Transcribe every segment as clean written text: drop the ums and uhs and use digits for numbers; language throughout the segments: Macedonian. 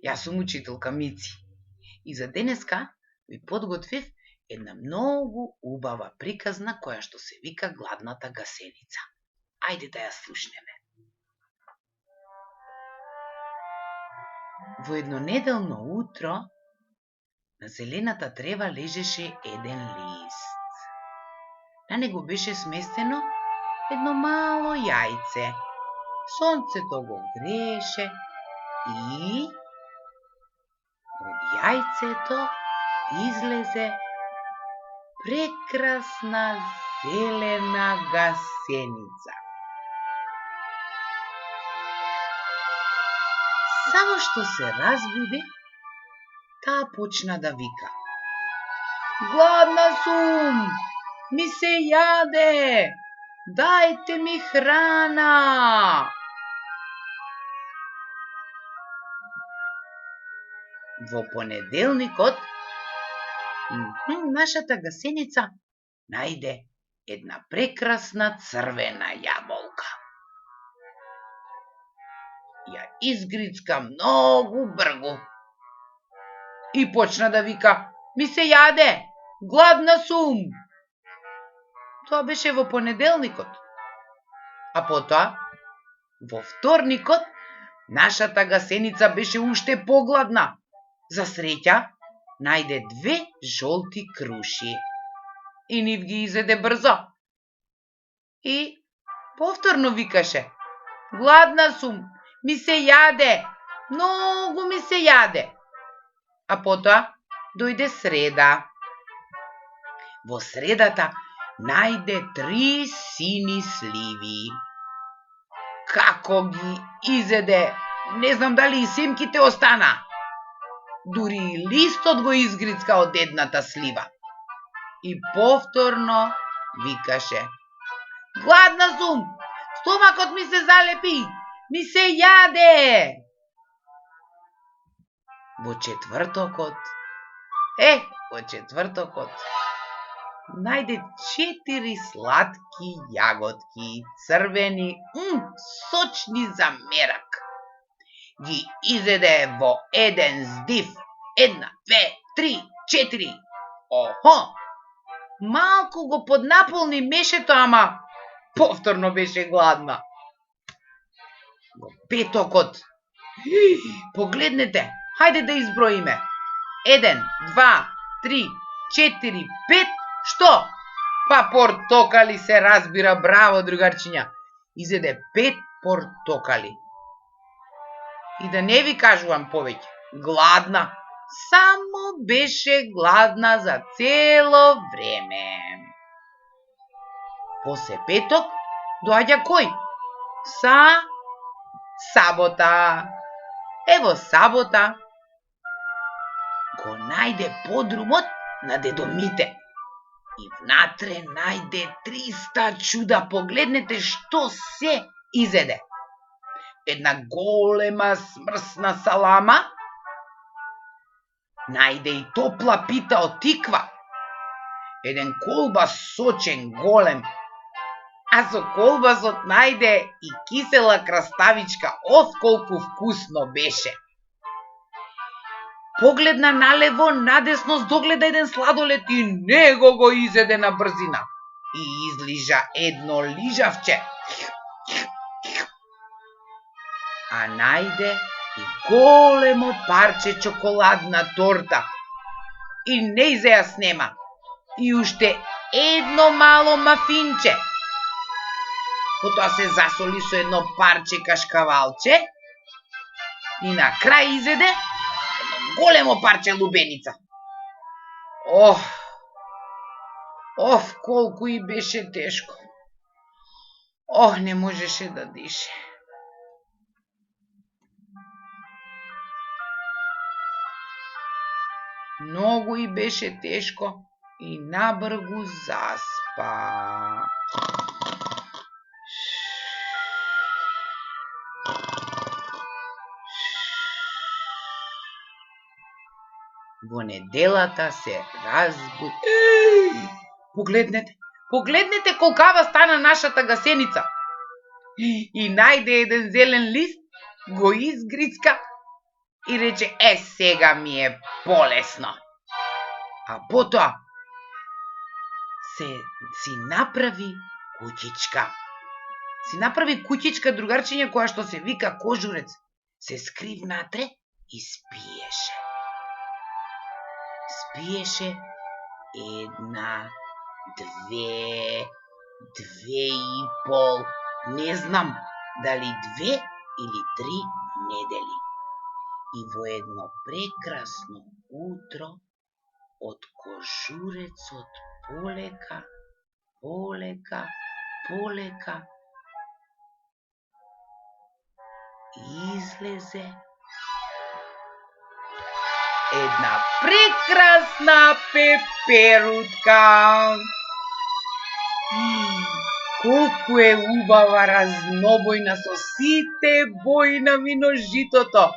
Јас сум учителка Мици и за денеска ви подготвив една многу убава приказна која што се вика Гладната гасеница. Ајде да ја слушнеме. Во едно неделно утро на зелената трева лежеше еден лист. На него беше сместено едно мало јајце. Сонцето го грееше и од јајцето излезе прекрасна зелена гасеница. Само што се разбуди, таа почна да вика: "Гладна сум! Ми се јаде! Дајте ми храна!" Во понеделникот, нашата гасеница најде една прекрасна црвена јаболка. Ја изгрицка многу бргу и почна да вика: "Ми се јаде! Гладна сум!" Тоа беше во понеделникот. А потоа, во вторникот, нашата гасеница беше уште погладна. За среќа, најде 2 жолти круши и нив ги изеде брзо. И повторно викаше: "Гладна сум, ми се јаде, многу ми се јаде." А потоа дојде среда. Во средата најде 3 сини сливи. Како ги изеде, не знам дали и семките остана. Дури и листот го изгрицка од едната слива. И повторно викаше: "Гладна сум, стомакот ми се залепи, ми се јаде." Во четвртокот најде 4 сладки јаготки, црвени, сочни за мерак. Ги изеде во еден здив. 1, 2, 3, 4. Охо! Малку го поднаполни мешето, ама повторно беше гладна. Во петокот, погледнете, хајде да изброиме. 1, 2, 3, 4, 5. Што? Па портокали се разбира, браво другарчиња. Изеде 5 портокали. И да не ви кажувам повеќе, гладна, само беше гладна за цело време. После петок доаѓа кој? Сабота. Ево сабота го најде подрумот на дедо Мите. И внатре најде 300 чуда. Погледнете што се изеде. Една голема смрсна салама, најде и топла пита од тиква, еден колбас сочен голем, а со колбасот најде и кисела краставичка. Оф, колку вкусно беше! Погледна налево, надесно, догледа еден сладолед и него го изеде на брзина. И излижа едно лижавче. А најде и големо парче чоколадна торта. И не за ја снема. И уште едно мало мафинче. Потоа се засоли со едно парче кашкавалче. И на крај изеде едно големо парче лубеница. Колку и беше тешко. Не можеше да дише. Многу и беше тешко и набргу заспа. Во неделата се разбуди. Погледнете колкава стана нашата гасеница. И најде еден зелен лист, го изгрицка и рече, сега ми е полесно. А потоа си направи куќичка. Си направи куќичка, другарчиња, која што се вика кожурец. Се скрив натре и спиеше. Спиеше 1, 2, 2,5, не знам дали 2 или 3 недели. И во едно прекрасно утро од кожурецот полека излезе една прекрасна пеперутка. Колку е убава, разнобојна, со сите бои на миножитото.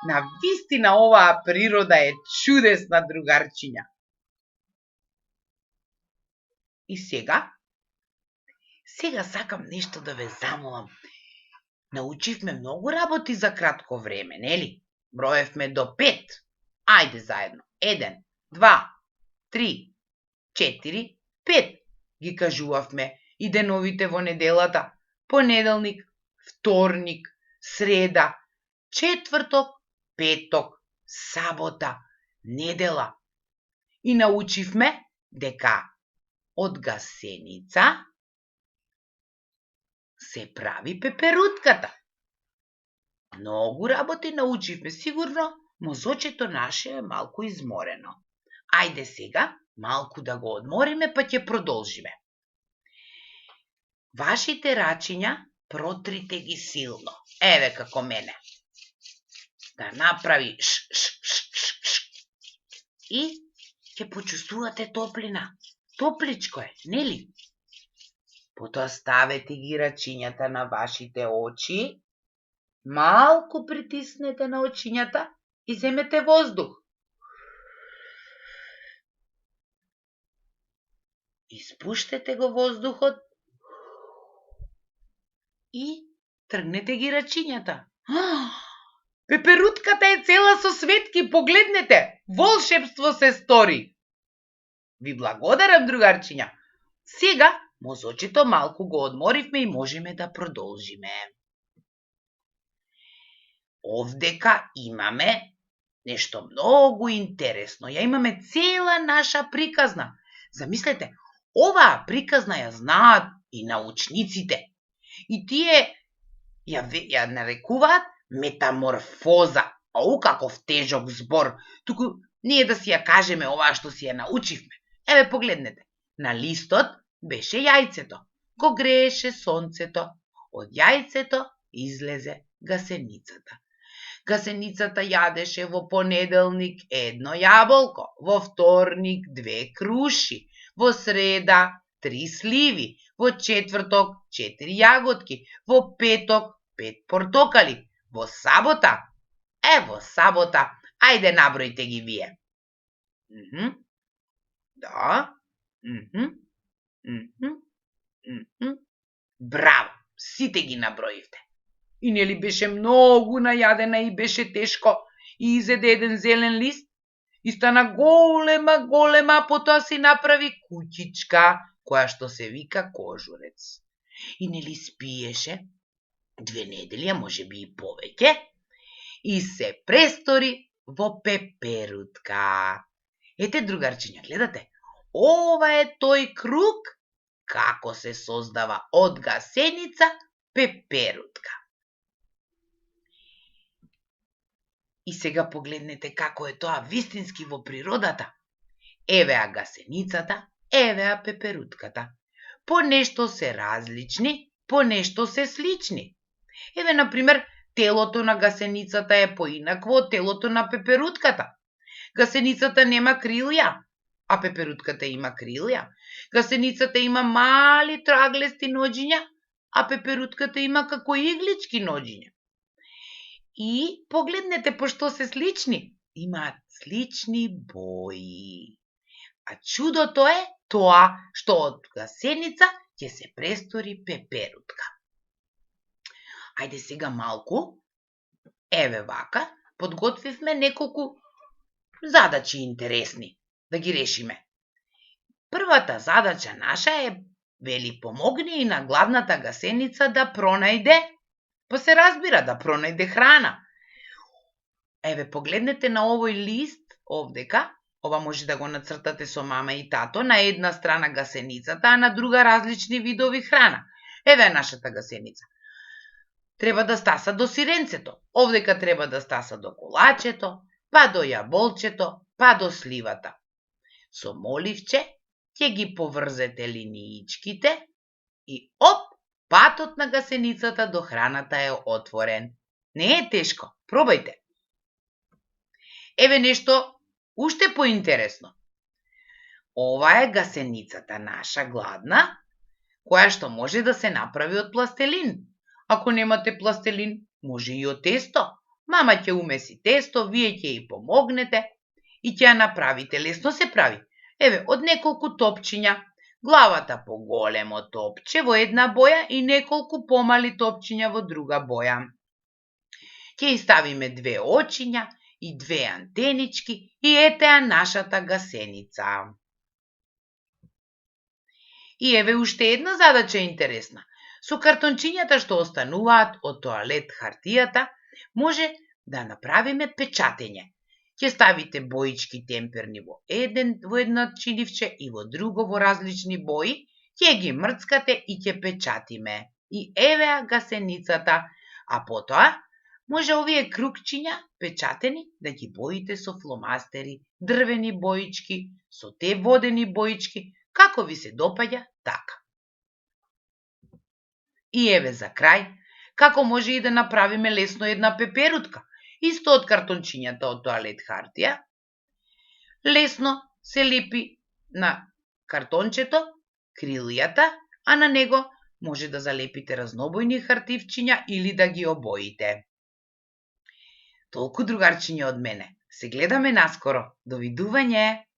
На вистина оваа природа е чудесна, другарчиња. И сега сакам нешто да ве замолам. Научивме многу работи за кратко време, нели? Броевме до 5. Ајде заедно. 1, 2, 3, 4, 5. Ги кажувавме и деновите во неделата. Понеделник, вторник, среда, четврток, петок, сабота, недела. И научивме дека од гасеница се прави пеперутката. Многу работи научивме, сигурно мозочето наше е малку изморено. Ајде сега малку да го одмориме, па ќе продолжиме. Вашите рачиња протрите ги силно. Еве како мене. Да направи и ќе почувствувате топлина. Топличко е, нели? Потоа ставете ги рачињата на вашите очи, малку притиснете на очињата и земете воздух. Испуштете го воздухот и тргнете ги рачињата. Пеперутката е цела со светки, погледнете, волшебство се стори. Ви благодарам, другарчиња. Сега мозочето малку го одморивме и можеме да продолжиме. Овдека имаме нешто многу интересно. Ја имаме цела наша приказна. Замислете, оваа приказна ја знаат и научниците. И тие ја нарекуваат метаморфоза. Ау, каков тежок збор. Туку ние да си ја кажеме оваа што си ја научивме. Еве погледнете. На листот беше јајцето. Го грееше сонцето. Од јајцето излезе гасеницата. Гасеницата јадеше во понеделник 1 јаболко, во вторник 2 круши, во среда 3 сливи, во четврток 4 јаготки, во петок 5 портокали, во сабота, ајде набројте ги вие. Да. Браво, сите ги наброивте. И нели беше многу најадена и беше тешко и изеде еден зелен лист и стана голема, потоа си направи куќичка која што се вика кожурец. И нели спиеше 2 недели, а можеби и повеќе, и се престори во пеперутка. Ете, другарчиња, гледате, ова е тој круг како се создава од гасеница пеперутка. И сега погледнете како е тоа вистински во природата. Евеа гасеницата, евеа пеперутката. По нешто се различни, по нешто се слични. Еве, например, телото на гасеницата е поинакво од телото на пеперутката. Гасеницата нема крилја, а пеперутката има крилја. Гасеницата има мали траглести ноđиња, а пеперутката има како иглички ноđиња. И погледнете, пошто се слични, имаат слични бои. А чудото е тоа што од гасеница ќе се престори пеперутка. Ајде сега малку, еве вака, подготвивме неколку задачи интересни да ги решиме. Првата задача наша е, вели, помогни и на гладната гасеница да пронајде, па се разбира, да пронајде храна. Еве, погледнете на овој лист овдека. Ова може да го нацртате со мама и тато. На една страна гасеницата, а на друга различни видови храна. Еве е нашата гасеница. Треба да стаса до сиренцето. Овдека треба да стаса до колачето, па до јаболчето, па до сливата. Со моливче ќе ги поврзете линиичките и оп, патот на гасеницата до храната е отворен. Не е тешко, пробајте. Еве нешто уште поинтересно. Ова е гасеницата наша гладна, која што може да се направи од пластелин. Ако немате пластелин, може и од тесто. Мама ќе умеси тесто, вие ќе и помогнете и ќе ја направите. Лесно се прави. Еве, од неколку топчиња, главата по големо топче во една боја и неколку помали топчиња во друга боја. Ќе и ставиме 2 очиња и 2 антенички и ете ја нашата гасеница. И еве уште една задача интересна. Со картончињата што остануваат од тоалет хартијата, може да направиме печатење. Ќе ставите боички темперни во едно чинивче и во друго во различни бои, ќе ги мрцкате и ќе печатиме. И еве гасеницата, а потоа може овие кругчиња печатени да ги боите со фломастери, дрвени боички, со те водени боички, како ви се допаѓа така. И еве за крај, како може и да направиме лесно една пеперутка, исто од картончињата од тоалет хартија. Лесно се лепи на картончето крилијата, а на него може да залепите разнобојни хартивчиња или да ги обоите. Толку, другарчиња, од мене. Се гледаме наскоро. Довидување!